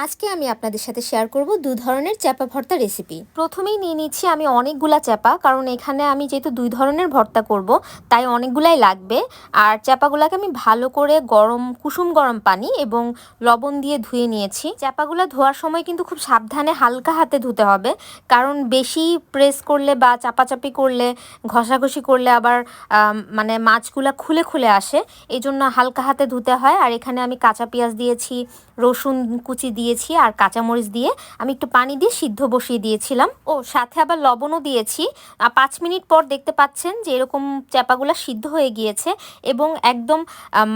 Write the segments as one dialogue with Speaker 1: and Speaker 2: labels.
Speaker 1: আজকে আমি আপনাদের সাথে শেয়ার করব দুই ধরনের চ্যাপা ভর্তা রেসিপি। প্রথমেই নিয়ে নিচ্ছি আমি অনেকগুলা চ্যাপা, কারণ এখানে আমি যেহেতু দুই ধরনের ভর্তা করব তাই অনেকগুলাই লাগবে। আর চ্যাপাগুলোকে আমি ভালো করে কুসুম গরম পানি এবং লবণ দিয়ে ধুয়ে নিয়েছি। চ্যাপাগুলো ধোয়ার সময় কিন্তু খুব সাবধানে হালকা হাতে ধুতে হবে, কারণ বেশি প্রেস করলে বা চাপাচাপি করলে, ঘষাঘষি করলে আবার মানে মাছগুলা খুলে খুলে আসে। এই জন্য হালকা হাতে ধুতে হয়। আর এখানে আমি কাঁচা পেঁয়াজ দিয়েছি, রসুন কুচি দিয়েছি আর কাঁচামরিচ দিয়ে আমি একটু পানি দিয়ে সিদ্ধ বসিয়ে দিয়েছিলাম। ও সাথে আবার লবণও দিয়েছি। 5 মিনিট পর দেখতে পাচ্ছেন যে এরকম চ্যাপাগুলো সিদ্ধ হয়ে গিয়েছে এবং একদম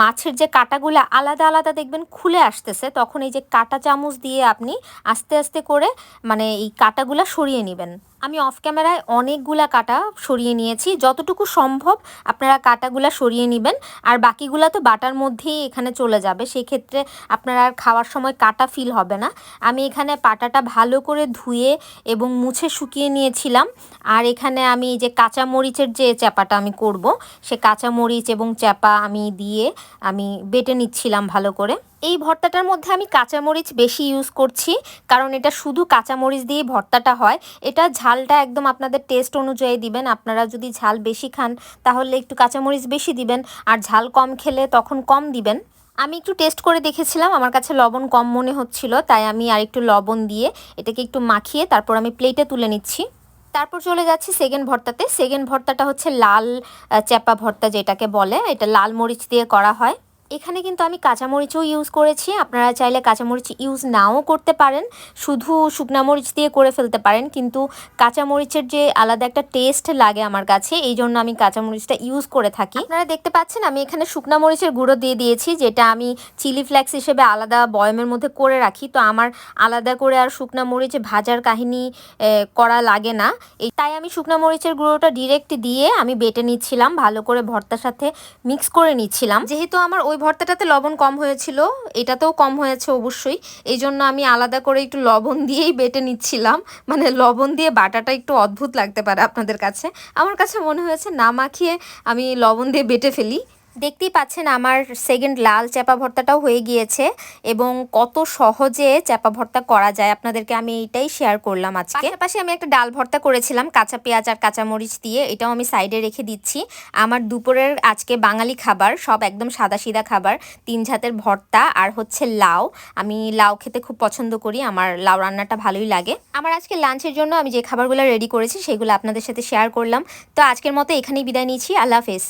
Speaker 1: মাছের যে কাঁটাগুলো আলাদা আলাদা দেখবেন খুলে আসতেছে। তখন এই যে কাঁটা চামচ দিয়ে আপনি আস্তে আস্তে করে মানে এই কাঁটাগুলো সরিয়ে নেবেন। আমি অফ ক্যামেরায় অনেকগুলা কাঁটা সরিয়ে নিয়েছি। যতটুকু সম্ভব আপনারা কাঁটাগুলা সরিয়ে নেবেন, আর বাকিগুলা তো বাটার মধ্যেই এখানে চলে যাবে। সেই ক্ষেত্রে আপনারা আর খাওয়ার সময় কাঁটা ফিল হবে না। আমি এখানে পাটাটা ভালো করে ধুয়ে এবং মুছে শুকিয়ে নিয়েছিলাম। আর এখানে আমি এই যে কাঁচামরিচের যে চ্যাপাটা আমি করব, সে কাঁচামরিচ এবং চ্যাপা আমি দিয়ে আমি বেটে নিচ্ছিলাম ভালো করে। এই ভর্তাটার মধ্যে আমি কাঁচামরিচ বেশি ইউজ করছি, কারণ এটা শুধু কাঁচামরিচ দিয়েই ভর্তাটা হয়। এটা ঝালটা একদম আপনাদের টেস্ট অনুযায়ী দিবেন। আপনারা যদি ঝাল বেশি খান তাহলে একটু কাঁচামরিচ বেশি দিবেন, আর ঝাল কম খেলে তখন কম দিবেন। আমি একটু টেস্ট করে দেখেছিলাম, আমার কাছে লবণ কম মনে হচ্ছিল, তাই আমি আর একটু লবণ দিয়ে এটাকে একটু মাখিয়ে তারপর আমি প্লেটে তুলে নিচ্ছি। তারপর চলে যাচ্ছি সেকেন্ড ভর্তাতে। সেকেন্ড ভর্তাটা হচ্ছে লাল চ্যাপা ভর্তা যেটাকে বলে, এটা লাল মরিচ দিয়ে করা হয়। এখানে কিন্তু আমি কাঁচামরিচও ইউজ করেছি। আপনারা চাইলে কাঁচামরিচ ইউজ নাও করতে পারেন, শুধু শুকনা মরিচ দিয়ে করে ফেলতে পারেন, কিন্তু কাঁচামরিচের যে আলাদা একটা টেস্ট লাগে আমার কাছে, এই জন্য আমি কাঁচামরিচটা ইউজ করে থাকি। আপনারা দেখতে পাচ্ছেন আমি এখানে শুকনা মরিচের গুঁড়ো দিয়ে দিয়েছি, যেটা আমি চিলি ফ্লেক্স হিসেবে আলাদা বয়মের মধ্যে করে রাখি। তো আমার আলাদা করে আর শুকনা মরিচ ভাজার কাহিনী করা লাগে না, তাই আমি শুকনা মরিচের গুঁড়োটা ডিরেক্ট দিয়ে আমি বেটে নিচ্ছিলাম, ভালো করে ভর্তার সাথে মিক্স করে নিচ্ছিলাম। যেহেতু আমার ওই ভর্তাটাতে লবণ কম হয়েছিল, এটাতেও কম হয়েছে অবশ্যই, এই জন্য আমি আলাদা করে একটু লবণ দিয়েই বেটে নিচ্ছিলাম। মানে লবণ দিয়ে বাটাটা একটু অদ্ভুত লাগতে পারে আপনাদের কাছে, আমার কাছে মনে হয়েছে না মাখিয়ে আমি লবণ দিয়ে বেটে ফেলি। দেখতেই পাচ্ছেন আমার সেকেন্ড লাল চ্যাপা ভর্তাটাও হয়ে গিয়েছে, এবং কত সহজে চ্যাপা ভর্তা করা যায় আপনাদেরকে আমি এইটাই শেয়ার করলাম আজকে। পাশাপাশি আমি একটা ডাল ভর্তা করেছিলাম কাঁচা পেঁয়াজ আর কাঁচামরিচ দিয়ে, এটাও আমি সাইডে রেখে দিচ্ছি। আমার দুপুরের আজকে বাঙালি খাবার, সব একদম সাদাসিধা খাবার, 3 জাতের ভর্তা আর হচ্ছে লাউ। আমি লাউ খেতে খুব পছন্দ করি, আমার লাউ রান্নাটা ভালোই লাগে। আমার আজকে লাঞ্চের জন্য আমি যে খাবারগুলো রেডি করেছি সেগুলো আপনাদের সাথে শেয়ার করলাম। তো আজকের মতো এখানেই বিদায় নিচ্ছি। আল্লাহ হাফেজ।